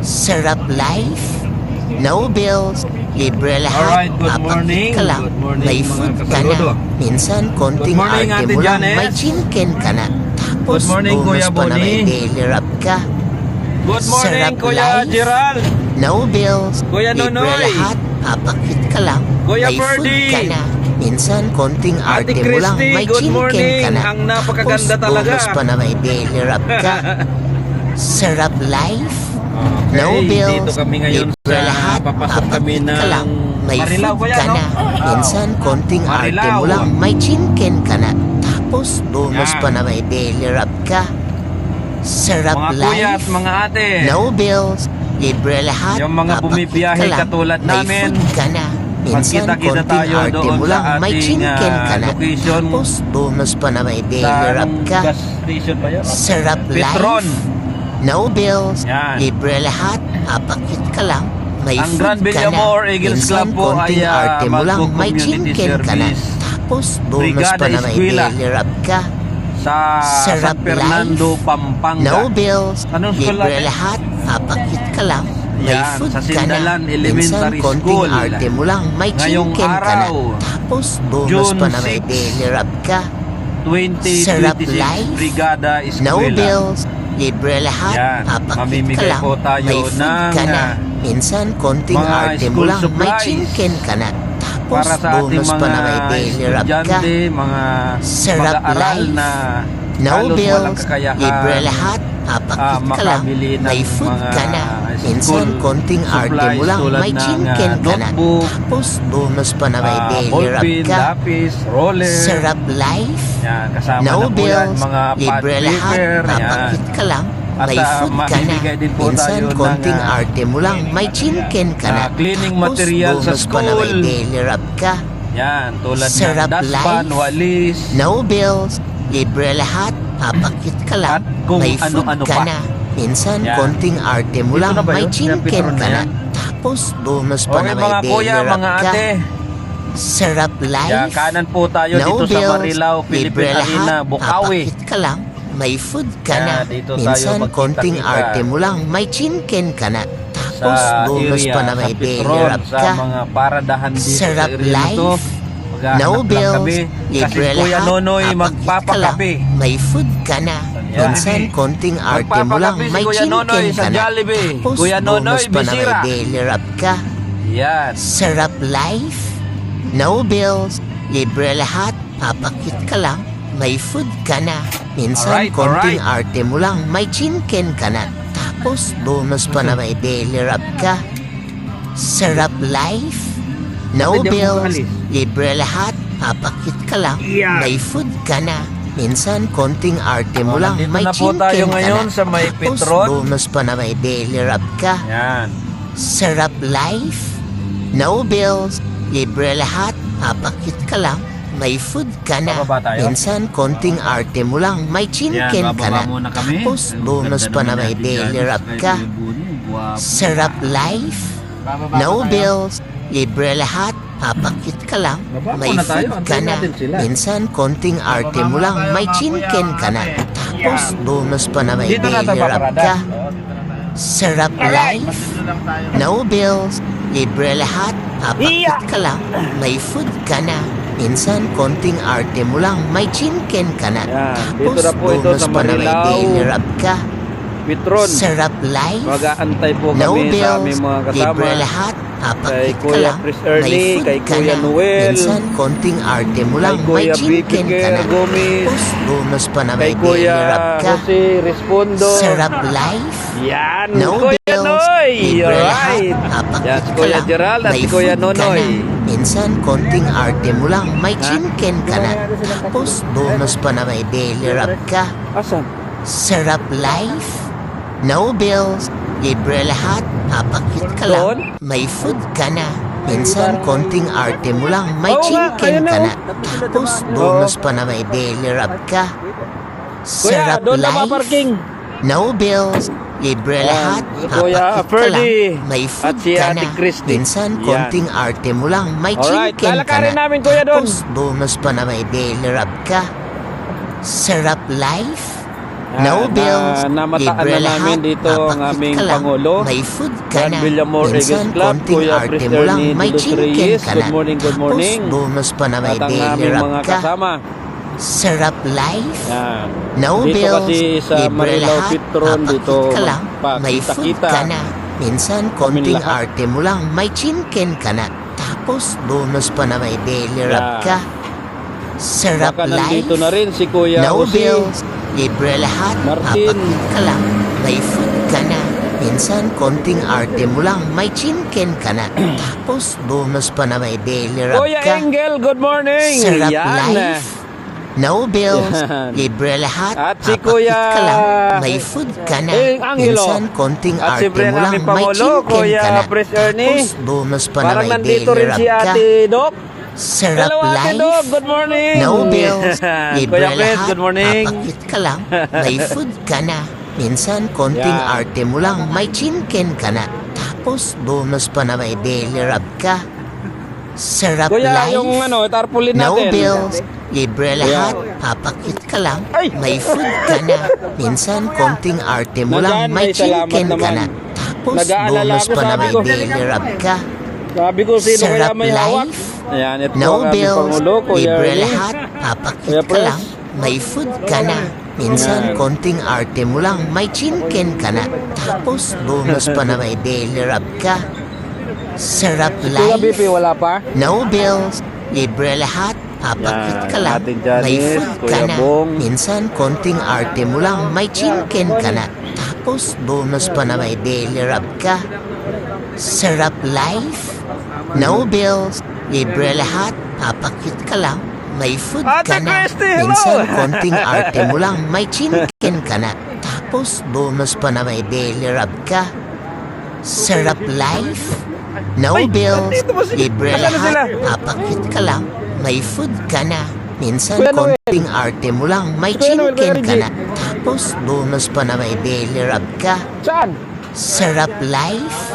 Sarap life, no bills, libre lahat, Alright, good morning. ka lang, Good morning, may mga food ka kasaludo. na, minsan konting Good morning, arte Ate mo lang, Janet. may chinken ka na, tapos Good morning, bonus Kuya pa na may Bonnie. daily rap ka. Good morning, Sarap Kuya life. Gerald. No bills, Kuya libre Nonoy. lahat, papakit ka lang, Kuya may food Ferdy. ka na, minsan konting Ate arte mo lang, Christy, may good chinken morning. ka na, Ang napakaganda tapos talaga. bonus pa na may daily rap ka. Sarap life, Okay, no bills, dito kami ngayon libre sa lahat, papasok kami papakit ka ng lang, may Marilao food ba yan, ka no? na, minsan konting arte Marilao. mo lang, may chinken ka na, tapos bonus Yan. pa na may daily rap ka. Sarap Mga kuya at life, mga ate. no bills, libre lahat, Yung mga papakit bumibiyahe ka lang, katulad may namin. food ka na, minsan Magkita-kita konting tayo arte doon mo sa lang, may ating, chinken ka na, location. tapos bonus pa na may daily Sa rap ka. gas station ba yun? Sarap Petron. life, no bills, Yan. libre lahat, papakit ka lang, may Ang food Grand ka na, Villamor Eagles minsan Club po konting ay, arte mo lang, may magko-community chinken ka na, service. tapos bonus Brigada pa na may Eskwela. daily rap ka. Sa Sarap San Fernando, life. Pampanga. No bills, Anong school libre natin? lahat, papakit ka lang, may Yan, food sa ka na, Sindalan minsan Elementary konting School. arte mo lang, may Ngayong chinken ka na, araw, tapos bonus June pa na may 6. daily rap ka. 2026 Sarap life. Brigada Eskwela. No bills, libre lahat, Yan, papakit ka mamimigay lang, po tayo may food ng, ka na, minsan konting mga arte mo school lang, may supplies chinken ka na, tapos para sa ating bonus pa na may mga daily rap ka. estudyante, mga Sarap mag-aaral life. na No halos walang bills, kakayahan libre lahat, papakit ka lang, makabili ng may food mga ka na, minsan school konting arte mo supplies lang, tulad may ng, chinken ka na, notebook, tapos bonus pa na may daily rap ballpen, ka. lapis, roller. Sarap life, Yan, kasama no na po yan, bills, mga pad libre lahat, paper, yan. papakit ka lang, At, may food ka na, mamimigay din po minsan tayo ng, konting arte mo lang, may chinken ka na, cleaning tapos material sa bonus pa na may school. daily rap ka. Yan, tulad Sarap ng dustpan, life. walis, No bills, libre lahat, papakit ka lang, At kung may food ano-ano ka pa. na, minsan Yan. konting arte mo Dito lang, na ba may yun? Sa chinken Petron ka na na, yan? tapos bonus pa Okay na may mga daily kuya, rap mga ka. ate. Sarap Yan, life, kanan po tayo no dito sa bills, Marilao, libre Philippine Arena, lahat, Bukawi. papakit ka lang, may food ka Yan, na, dito tayo minsan magkita-kita. konting arte mo lang, may chinken ka na, tapos Sa bonus area, pa na sa may daily Petron, rap sa ka. mga paradahan dito Sarap sa area na to. life. Maghahanap No lang bills, kami. Kasi libre Kuya lahat, Nonoy papakit ka lang, magpapakape. may food ka na, Yan. minsan konting arte mo lang, Magpapakape si may Kuya Nonoy chinken sa ka na, Jollibee. tapos Kuya Nonoy, bonus pa na may bisira. daily rap ka. Yan. Sarap life, no bills, libre lahat, papakit ka lang, may food ka na, minsan Alright, konting alright. arte mo lang, may chinken ka na, tapos bonus pa na may daily rap ka. Sarap life, no Ate, di ako bills, makaalis. libre lahat, papakit ka lang, Yan. may food ka na, minsan konting arte mo Oh, lang, nandito may na po chinken tayo ka ngayon na, sa may tapos Petron. bonus pa na may daily rap ka. Yan. Sarap life, no bills, libre lahat, papakit ka lang, may food ka na, Bababa tayo? minsan konting arte mo lang, may chinken Yan, ka bababa na, muna kami. tapos Ay, bonus ganda pa na naman may natin daily dyan. rap ka. Guwapo. Sarap life, Bababa no tayo. bills, libre lahat, papakit ka lang, Baba may muna tayo, food ka antayin na, natin sila. minsan konting arte Bababa mo lang, tayo, may mga chinken kuya, ka na, ate. tapos bonus pa na may Dito na daily tayo rap paparada. ka. Sarap life, no bills, libre lahat, papakit ka lang, may food ka na, minsan konting arte mo lang, may chinken ka na, Yan, tapos dito na po ito bonus sa pa na may Marilao. daily rap ka. Petron. Sarap life, Mag-aantay po no kami sa bills, aming mga kasama. libre lahat, papakit ka Kuya lang, Chris may Ernie, food kay ka Kuya na, Noel, minsan konting arte mo Kay lang, may Kuya chinken ka Biker na, Gomez, tapos bonus pa na may kay daily Kuya rap ka. Jose Respondo. Sarap life, Yan, no Kuya bills, Noy. libre lahat, Alright. papakit Yan, si ka Kuya lang, Gerald at may si Kuya food ka Nonoy. na, minsan konting arte mo lang, may chinken ka na, tapos bonus pa na may daily rap ka. Asan? Sarap life, no bills, libre lahat, papakit ka Doon? lang, may food ka na, minsan konting arte mo lang, may Oo nga, chinken ayun ka na, na, tapos bonus pa na may daily rap ka. Kuya, Sarap doon na life, parking. no bills, libre lahat, Kuya papakit ka Ferdy lang, may at food si ka Ate na, Christy. minsan Yan. konting arte mo lang, may Alright, chinken ka lalakarin na, namin, Kuya, doon. tapos bonus pa na may daily rap ka. Sarap life, No bills, namataan libre na namin lahat, dito ang papakit aming ka lang, Pangulo. may food ka Juan na, Villamor Eagles minsan Club, konting Kuya arte Prince mo lang, Ernie may de los chicken Reyes. ka na, Good morning, good morning. tapos bonus pa na may At ang belly aming rub mga ka. kasama. Sarap life, Yan. no Dito bills, kasi sa libre Marilao lahat, Pitron, dito papakit ka lang, may food magpakita-kita. ka na, minsan konting lahat. arte mo lang, may chicken ka na, tapos bonus pa na may belly rub Yan. ka. Sarap Baka life, nandito na rin si Kuya no Jose. bills, libre lahat, Martin. papakit ka lang, may food ka na, minsan konting arte mo lang, may chicken ka na, tapos bonus pa na may belly rub Kuya ka. Engel, good morning. Sarap Yan. life, no bills, Yan. libre lahat, At si papakit Kuya ka lang, may food ka na, Angelo. minsan konting At arte siyempre mo ang lang, aming may Pangulo, chicken Kuya ka na, Prince Ernie. tapos bonus pa na Parang may nandito belly rin rub si ka. Ate Doc. Sarap Hello, Ate Doc. life, Good morning. no bills, libre Kuya Prince, lahat, good morning. papakit ka lang, may food ka na, minsan konting Yan. arte mo lang, may chicken ka na, tapos bonus pa na may belly rub ka. Sarap Kuya, life, yung tarpaulin no natin. bills, libre lahat, papakit ka lang, Ay! may food ka na, minsan konting arte mo lang, Nandyan, may may salamat chicken ka na, naman. tapos Nag-aalala bonus ako, pa na sabi may ko. belly rub ka. Sabi ko, sino kaya Sarap may hawak? life, Ayan, ito no ang aming bills, Pangulo, Kuya libre Ernie. lahat, papakit Kuya ka Pres. lang, may food ka na, minsan Yan. konting arte mo lang, may chicken ka na, tapos bonus pa na may belly rub ka. Sarap Kuya life, BP, wala pa? no bills, libre lahat, papakit Yan, ka lang, Ate Janice, may food ka Kuya na, Bong. minsan konting arte mo lang, may chicken ka na, tapos bonus pa na may belly rub ka. Sarap life, no bills, libre lahat, papakit ka lang, may food Ate ka na, Christy, hello! minsan konting arte mo lang, may chicken ka na, tapos bonus pa na may belly rub ka. Sarap life, no Ay, bills, nandito ba sila? libre Asan na lahat, sila? papakit ka lang, may food ka na, minsan Kuya Noel. konting arte mo lang, may Kuya Noel, chicken Kuya ka Reggie. na, tapos bonus pa na may belly rub ka. Saan? Sarap life,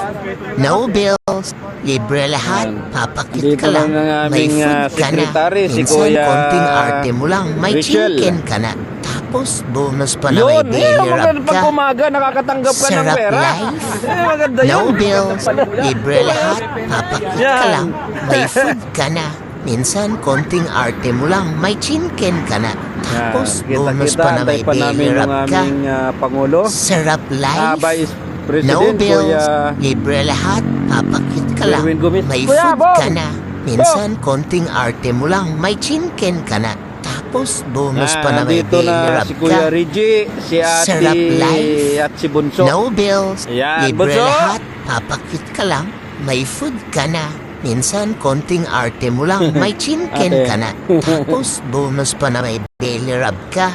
no bills, libre lahat, papakit Dito ka lang, lang ang may aming, food ka na, secretary, si minsan Kuya konting arte mo lang, may Rachel. chicken ka na, tapos bonus pa na may Yun, belly rub maganda pag ka. umaga, nakakatanggap ka ng Sarap pera. life, Maganda no yun. bills, libre lahat, papakit ka Yan. lang, may food ka na, minsan konting arte mo lang, may chicken ka na, tapos bonus pa na may Kita-kita, antay pa belly namin rub yung ka. aming Pangulo. Sarap life, Vice no President, bills, Kuya libre lahat, papakit ka lang, Erwin Gomez. may Kuya, food Bong! ka na, minsan konting arte mo lang, may chicken ka na, tapos bonus pa na may dito belly na rub si Kuya ka. Reggie, si Ate Sarap life. at si Bunso. No bills, Ayan, libre Bunso! lahat, papakit ka lang, may food ka na, minsan konting arte mo lang, may chicken Ate. ka na, tapos bonus pa na may belly rub ka.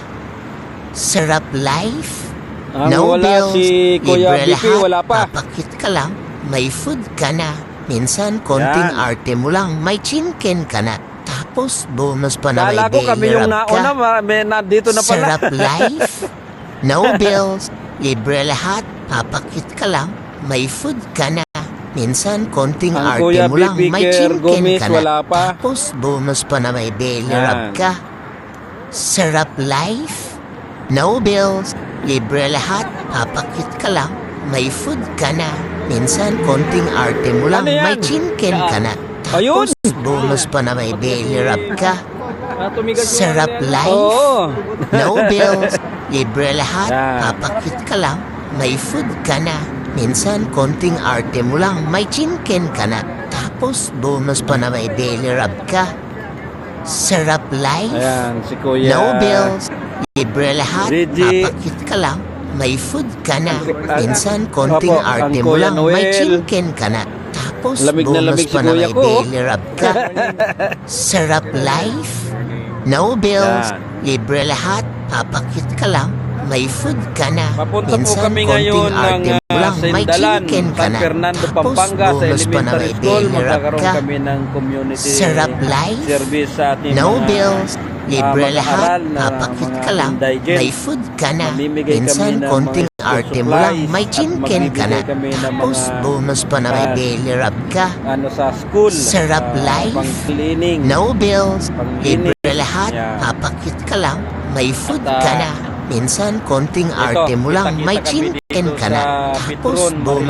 Sarap life, Ang no wala bills, si Kuya libre BP, lahat, wala pa. papakit ka lang, may food ka na, minsan konting Yan. arte mo lang, may chicken ka na, tapos bonus pa na may Kala ko kami belly yung rub ka. nauna, may nandito na pala. Sarap life, no bills, libre lahat, papakit ka lang, may food ka na, minsan konting Ang arte Kuya mo lang, Bibi may Ker chicken Gomez, ka na, wala pa. tapos bonus pa na may belly rub Yan. ka. Sarap life, no bills, libre lahat, papakit ka lang, may food ka na, minsan konting arte mo lang, Ano yan? may chicken ka na, Ayun! tapos bonus pa na may belly rub ka. Sarap life, Oo. no bills, libre lahat, Yan. papakit ka lang, may food ka na, minsan konting arte mo lang, may chicken ka na, tapos bonus pa na may belly rub ka. Sarap life, Ayan, si Kuya. no bills, libre lahat, Reggie. papakit ka lang, may food ka na, minsan konting Opo, ang arte mo Kuya lang, may Noel. chicken ka na, tapos Lamig na bonus lamig si pa na Kuya may ko. belly rub ka. Sarap life, no bills, Yan. libre lahat, papakit ka lang, may food ka na, Papunta po minsan kami konting ngayon arte ng mo lang, may Sendalan, chicken ka San na, Fernando, tapos Pampanga sa bonus pa na elementary may school. belly rub Magkakaroon ka. kami ng community Sarap life, service sa ating no mga bills, libre lahat, mag-aaral na papakit mga ka lang, indigent. may food ka na, Mamimigay kami minsan ng konting mga arte mo lang, supplies may at chicken ka na, magbibigay kami ng tapos mga, bonus pa na may belly rub ka. ano sa school. Sarap life, pang cleaning. no bills, Panglinis. libre lahat, Yan. papakit ka lang, may food At, ka na, Minsan, konting Ito, arte mo lang, kita-kita may kami chinken dito ka na. sa Tapos, Petron, buong